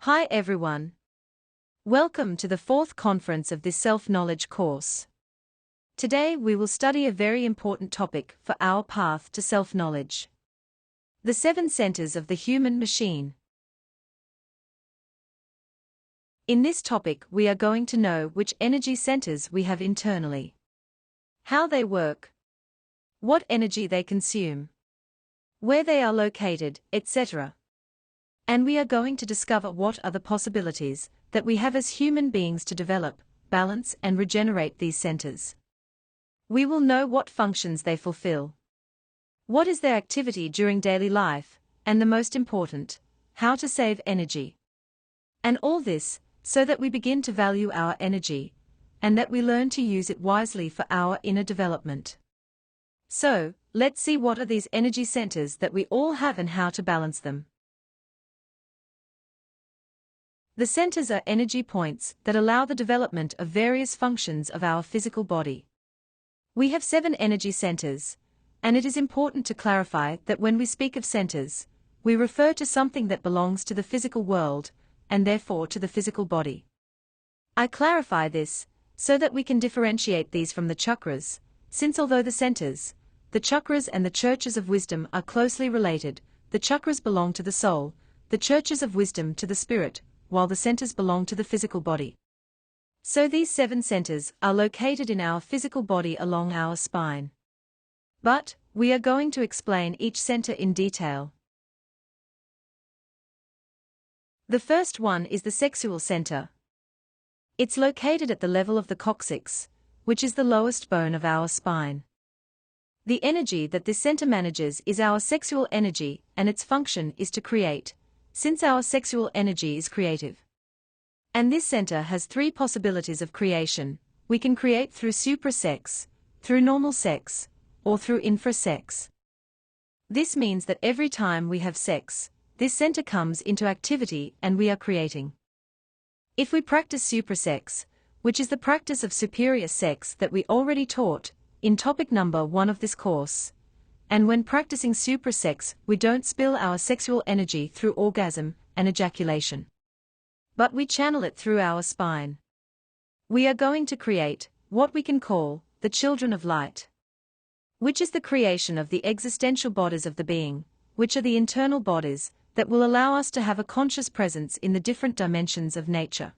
Hi everyone. Welcome to the fourth conference of this self-knowledge course. Today we will study a very important topic for our path to self-knowledge. The 7 centers of the human machine. In this topic we are going to know which energy centers we have internally, how they work, what energy they consume, where they are located, etc. And we are going to discover what are the possibilities that we have as human beings to develop, balance and regenerate these centers. We will know what functions they fulfill, what is their activity during daily life, and the most important, how to save energy. And all this, so that we begin to value our energy, and that we learn to use it wisely for our inner development. So, let's see what are these energy centers that we all have and how to balance them. The centers are energy points that allow the development of various functions of our physical body. We have 7 energy centers, and it is important to clarify that when we speak of centers, we refer to something that belongs to the physical world, and therefore to the physical body. I clarify this, so that we can differentiate these from the chakras, since although the centers, the chakras and the churches of wisdom are closely related, the chakras belong to the soul, the churches of wisdom to the spirit, while the centers belong to the physical body. So these 7 centers are located in our physical body along our spine. But, we are going to explain each center in detail. The first one is the sexual center. It's located at the level of the coccyx, which is the lowest bone of our spine. The energy that this center manages is our sexual energy, and its function is to create, since our sexual energy is creative. And this center has 3 possibilities of creation. We can create through suprasex, through normal sex, or through infrasex. This means that every time we have sex, this center comes into activity and we are creating. If we practice suprasex, which is the practice of superior sex that we already taught in topic number 1 of this course, and when practicing suprasex we don't spill our sexual energy through orgasm and ejaculation, but we channel it through our spine. We are going to create what we can call the children of light, which is the creation of the existential bodies of the being, which are the internal bodies that will allow us to have a conscious presence in the different dimensions of nature.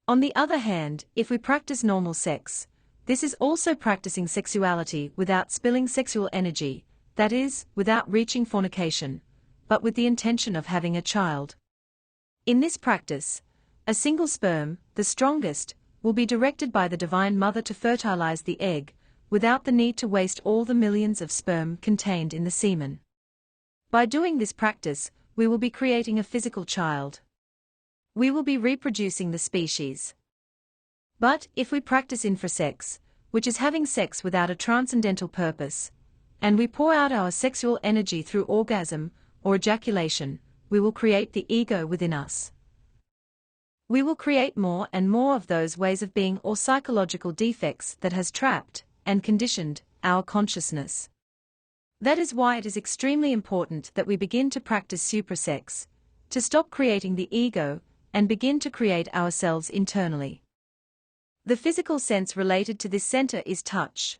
On the other hand, if we practice normal sex, this is also practicing sexuality without spilling sexual energy, that is, without reaching fornication, but with the intention of having a child. In this practice, a single sperm, the strongest, will be directed by the Divine Mother to fertilize the egg, without the need to waste all the millions of sperm contained in the semen. By doing this practice, we will be creating a physical child. We will be reproducing the species. But if we practice infrasex, which is having sex without a transcendental purpose, and we pour out our sexual energy through orgasm or ejaculation, we will create the ego within us. We will create more and more of those ways of being or psychological defects that has trapped and conditioned our consciousness. That is why it is extremely important that we begin to practice suprasex, to stop creating the ego, and begin to create ourselves internally. The physical sense related to this center is touch.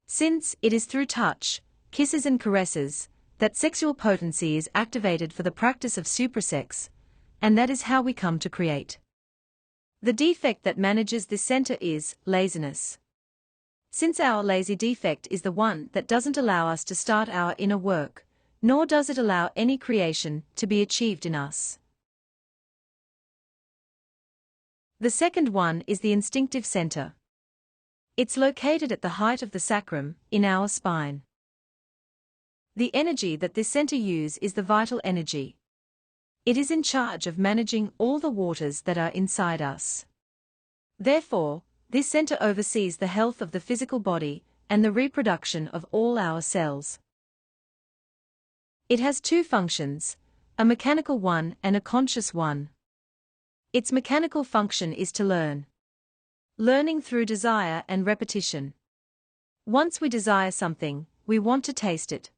Since it is through touch, kisses and caresses, that sexual potency is activated for the practice of suprasex, and that is how we come to create. The defect that manages this center is laziness. Since our lazy defect is the one that doesn't allow us to start our inner work, nor does it allow any creation to be achieved in us. The second one is the instinctive center. It's located at the height of the sacrum, in our spine. The energy that this center uses is the vital energy. It is in charge of managing all the waters that are inside us. Therefore, this center oversees the health of the physical body and the reproduction of all our cells. It has 2 functions, a mechanical one and a conscious one. Its mechanical function is to learn. Learning through desire and repetition. Once we desire something, we want to taste it.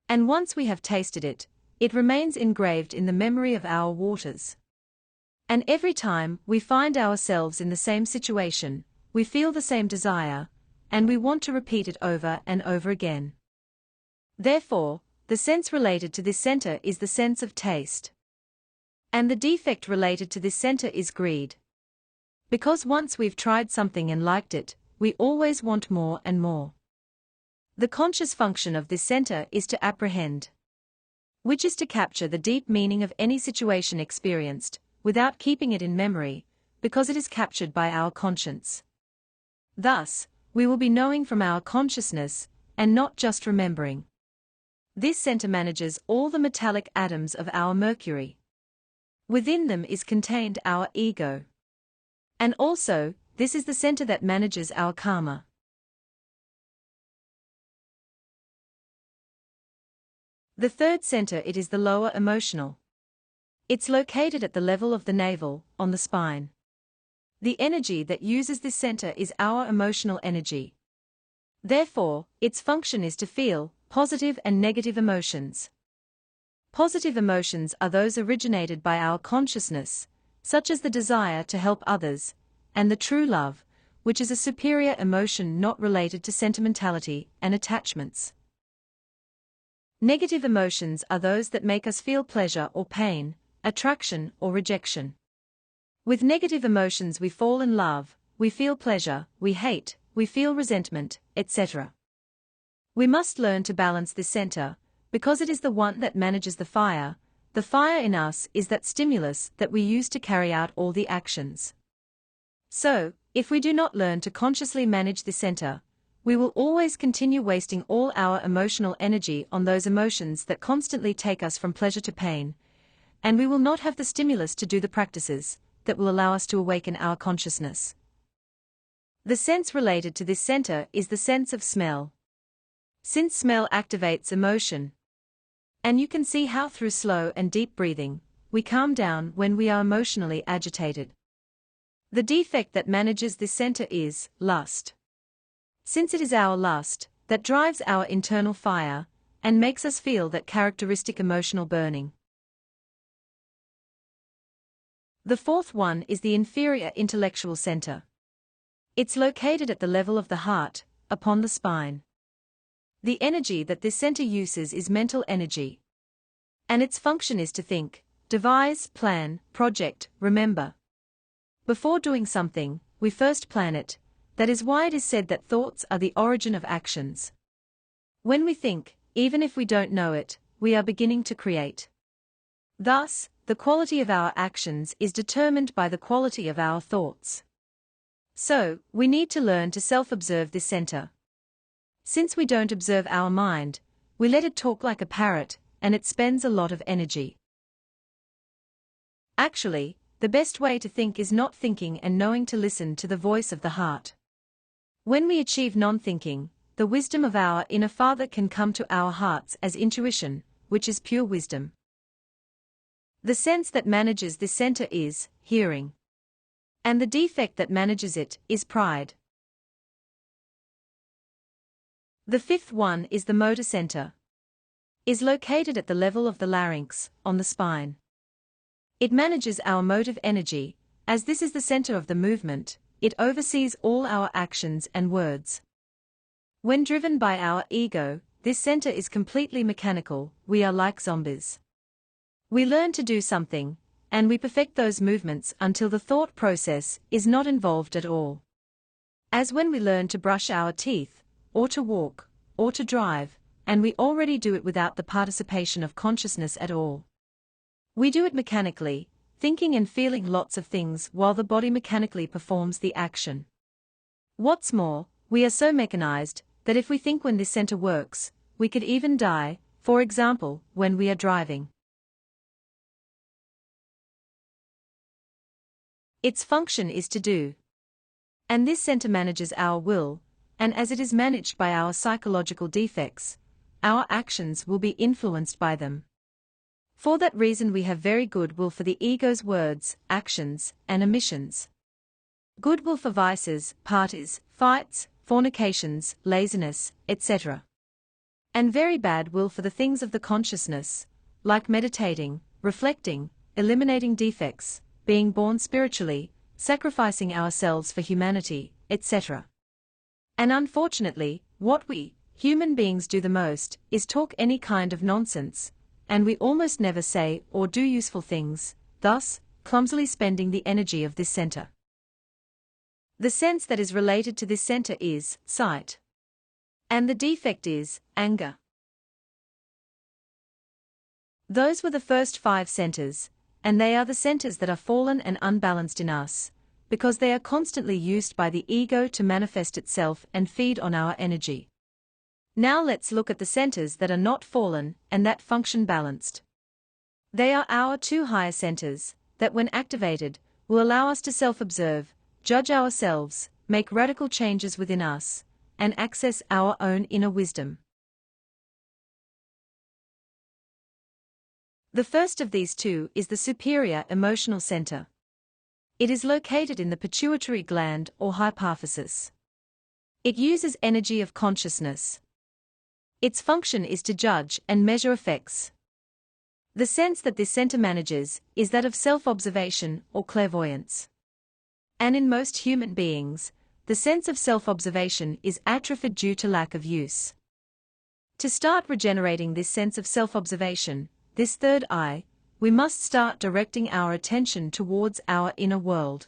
And once we have tasted it, it remains engraved in the memory of our waters. And every time we find ourselves in the same situation, we feel the same desire, and we want to repeat it over and over again. Therefore, the sense related to this center is the sense of taste. And the defect related to this center is greed. Because once we've tried something and liked it, we always want more and more. The conscious function of this center is to apprehend, which is to capture the deep meaning of any situation experienced, without keeping it in memory, because it is captured by our conscience. Thus, we will be knowing from our consciousness, and not just remembering. This center manages all the metallic atoms of our mercury. Within them is contained our ego. And also, this is the center that manages our karma. The third center it is the lower emotional. It's located at the level of the navel, on the spine. The energy that uses this center is our emotional energy. Therefore, its function is to feel positive and negative emotions. Positive emotions are those originated by our consciousness, such as the desire to help others, and the true love, which is a superior emotion not related to sentimentality and attachments. Negative emotions are those that make us feel pleasure or pain, attraction or rejection. With negative emotions we fall in love, we feel pleasure, we hate, we feel resentment, etc. We must learn to balance this center, because it is the one that manages the fire. The fire in us is that stimulus that we use to carry out all the actions. So, if we do not learn to consciously manage the center, we will always continue wasting all our emotional energy on those emotions that constantly take us from pleasure to pain, and we will not have the stimulus to do the practices that will allow us to awaken our consciousness. The sense related to this center is the sense of smell. Since smell activates emotion, and you can see how through slow and deep breathing, we calm down when we are emotionally agitated. The defect that manages this center is lust. Since it is our lust that drives our internal fire and makes us feel that characteristic emotional burning. The fourth one is the inferior intellectual center. It's located at the level of the heart, upon the spine. The energy that this center uses is mental energy. And its function is to think, devise, plan, project, remember. Before doing something, we first plan it. That is why it is said that thoughts are the origin of actions. When we think, even if we don't know it, we are beginning to create. Thus, the quality of our actions is determined by the quality of our thoughts. So, we need to learn to self-observe this center. Since we don't observe our mind, we let it talk like a parrot, and it spends a lot of energy. Actually, the best way to think is not thinking and knowing to listen to the voice of the heart. When we achieve non-thinking, the wisdom of our inner Father can come to our hearts as intuition, which is pure wisdom. The sense that manages this center is hearing. And the defect that manages it is pride. The fifth one is the motor center. Is located at the level of the larynx, on the spine. It manages our motive energy, as this is the center of the movement. It oversees all our actions and words. When driven by our ego, this center is completely mechanical. We are like zombies. We learn to do something, and we perfect those movements until the thought process is not involved at all. As when we learn to brush our teeth, or to walk, or to drive, and we already do it without the participation of consciousness at all. We do it mechanically, thinking and feeling lots of things while the body mechanically performs the action. What's more, we are so mechanized that if we think when this center works, we could even die, for example, when we are driving. Its function is to do. And this center manages our will, and as it is managed by our psychological defects, our actions will be influenced by them. For that reason we have very good will for the ego's words, actions, and omissions. Good will for vices, parties, fights, fornications, laziness, etc. And very bad will for the things of the consciousness, like meditating, reflecting, eliminating defects, being born spiritually, sacrificing ourselves for humanity, etc. And unfortunately, what we, human beings, do the most is talk any kind of nonsense, and we almost never say or do useful things, thus, clumsily spending the energy of this center. The sense that is related to this center is sight. And the defect is anger. Those were the first 5 centers, and they are the centers that are fallen and unbalanced in us, because they are constantly used by the ego to manifest itself and feed on our energy. Now let's look at the centers that are not fallen and that function balanced. They are our 2 higher centers, that when activated, will allow us to self-observe, judge ourselves, make radical changes within us, and access our own inner wisdom. The first of these 2 is the superior emotional center. It is located in the pituitary gland or hypophysis. It uses energy of consciousness. Its function is to judge and measure effects. The sense that this center manages is that of self-observation or clairvoyance. And in most human beings, the sense of self-observation is atrophied due to lack of use. To start regenerating this sense of self-observation, this third eye, we must start directing our attention towards our inner world.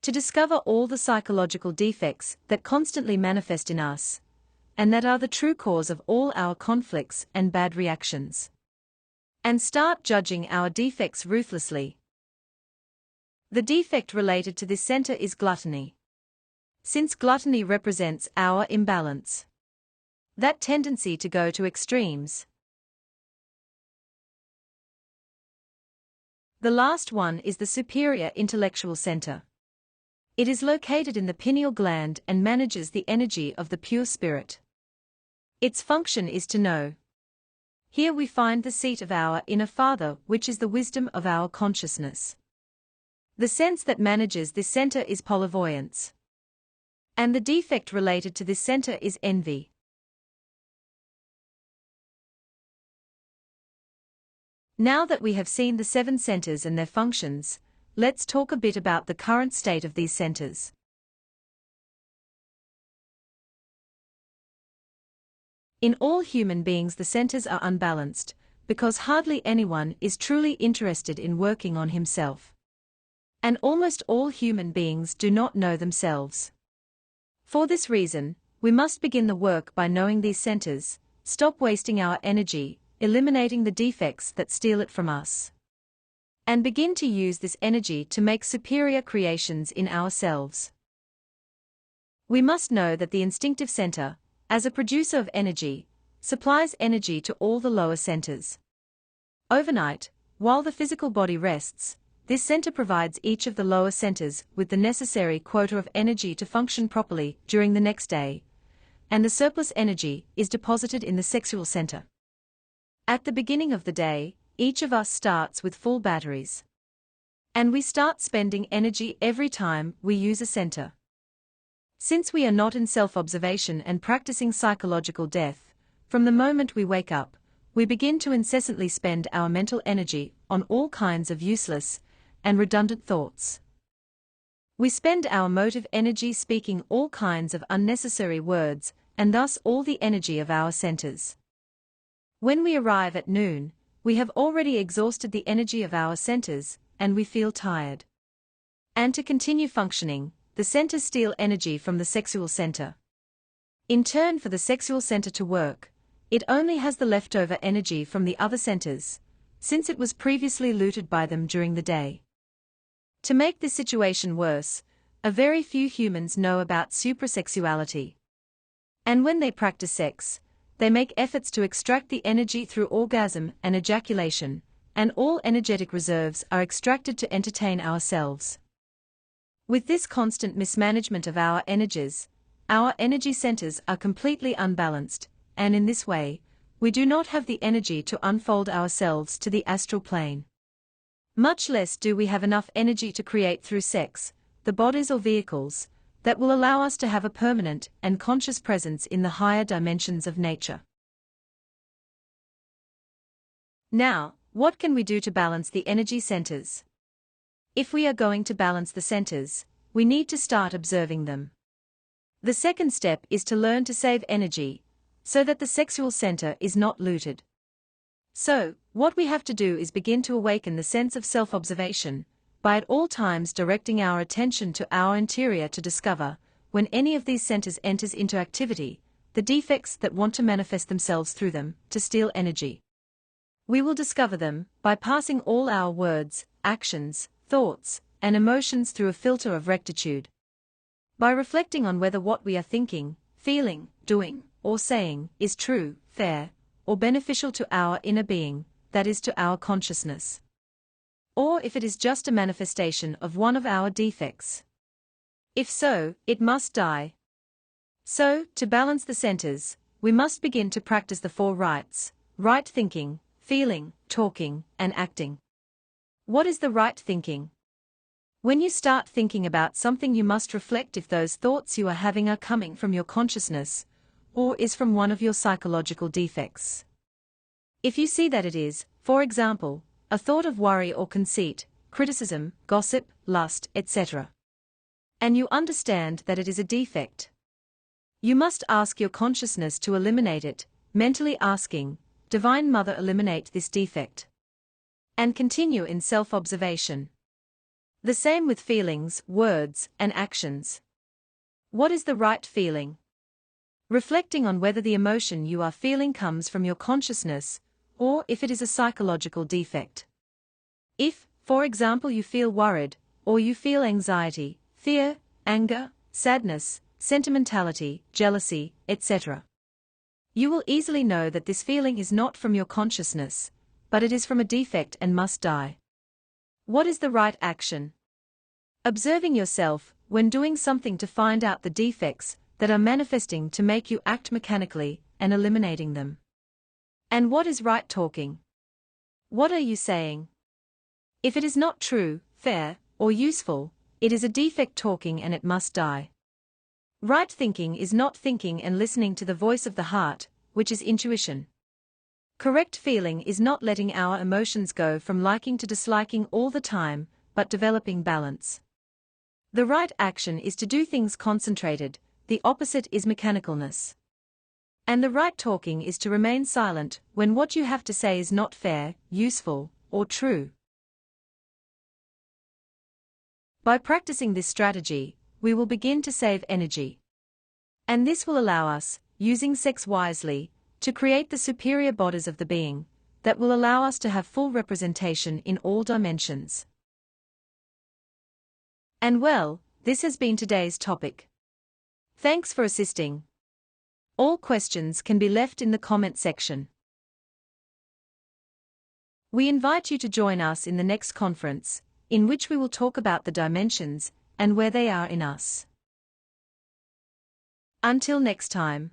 To discover all the psychological defects that constantly manifest in us, and that are the true cause of all our conflicts and bad reactions. And start judging our defects ruthlessly. The defect related to this center is gluttony. Since gluttony represents our imbalance, that tendency to go to extremes. The last one is the superior intellectual center. It is located in the pineal gland and manages the energy of the pure spirit. Its function is to know. Here we find the seat of our inner Father, which is the wisdom of our consciousness. The sense that manages this center is polyvoyance. And the defect related to this center is envy. Now that we have seen the 7 centers and their functions, let's talk a bit about the current state of these centers. In all human beings, the centers are unbalanced, because hardly anyone is truly interested in working on himself. And almost all human beings do not know themselves. For this reason, we must begin the work by knowing these centers, stop wasting our energy, eliminating the defects that steal it from us, and begin to use this energy to make superior creations in ourselves. We must know that the instinctive center, as a producer of energy, supplies energy to all the lower centers. Overnight, while the physical body rests, this center provides each of the lower centers with the necessary quota of energy to function properly during the next day, and the surplus energy is deposited in the sexual center. At the beginning of the day, each of us starts with full batteries. And we start spending energy every time we use a center. Since we are not in self-observation and practicing psychological death, from the moment we wake up, we begin to incessantly spend our mental energy on all kinds of useless and redundant thoughts. We spend our motive energy speaking all kinds of unnecessary words, and thus all the energy of our centers. When we arrive at noon, we have already exhausted the energy of our centers, and we feel tired. And to continue functioning, the centers steal energy from the sexual center. In turn, for the sexual center to work, it only has the leftover energy from the other centers, since it was previously looted by them during the day. To make this situation worse, a very few humans know about suprasexuality. And when they practice sex, they make efforts to extract the energy through orgasm and ejaculation, and all energetic reserves are extracted to entertain ourselves. With this constant mismanagement of our energies, our energy centers are completely unbalanced, and in this way, we do not have the energy to unfold ourselves to the astral plane. Much less do we have enough energy to create through sex, the bodies or vehicles, that will allow us to have a permanent and conscious presence in the higher dimensions of nature. Now, what can we do to balance the energy centers? If we are going to balance the centers, we need to start observing them. The second step is to learn to save energy, so that the sexual center is not looted. So, what we have to do is begin to awaken the sense of self-observation, by at all times directing our attention to our interior to discover, when any of these centers enters into activity, the defects that want to manifest themselves through them, to steal energy. We will discover them by passing all our words, actions, thoughts, and emotions through a filter of rectitude. By reflecting on whether what we are thinking, feeling, doing, or saying is true, fair, or beneficial to our inner being, that is to our consciousness. Or if it is just a manifestation of one of our defects. If so, it must die. So, to balance the centers, we must begin to practice the four rights: right thinking, feeling, talking, and acting. What is the right thinking? When you start thinking about something, you must reflect if those thoughts you are having are coming from your consciousness, or is from one of your psychological defects. If you see that it is, for example, a thought of worry or conceit, criticism, gossip, lust, etc., and you understand that it is a defect, you must ask your consciousness to eliminate it, mentally asking, Divine Mother, eliminate this defect. And continue in self-observation. The same with feelings, words, and actions. What is the right feeling? Reflecting on whether the emotion you are feeling comes from your consciousness, or if it is a psychological defect. If, for example, you feel worried, or you feel anxiety, fear, anger, sadness, sentimentality, jealousy, etc., you will easily know that this feeling is not from your consciousness, but it is from a defect and must die. What is the right action? Observing yourself when doing something to find out the defects that are manifesting to make you act mechanically and eliminating them. And what is right talking? What are you saying? If it is not true, fair, or useful, it is a defect talking and it must die. Right thinking is not thinking and listening to the voice of the heart, which is intuition. Correct feeling is not letting our emotions go from liking to disliking all the time, but developing balance. The right action is to do things concentrated, the opposite is mechanicalness. And the right talking is to remain silent when what you have to say is not fair, useful, or true. By practicing this strategy, we will begin to save energy. And this will allow us, using sex wisely, to create the superior bodies of the being, that will allow us to have full representation in all dimensions. And well, this has been today's topic. Thanks for assisting. All questions can be left in the comment section. We invite you to join us in the next conference, in which we will talk about the dimensions and where they are in us. Until next time.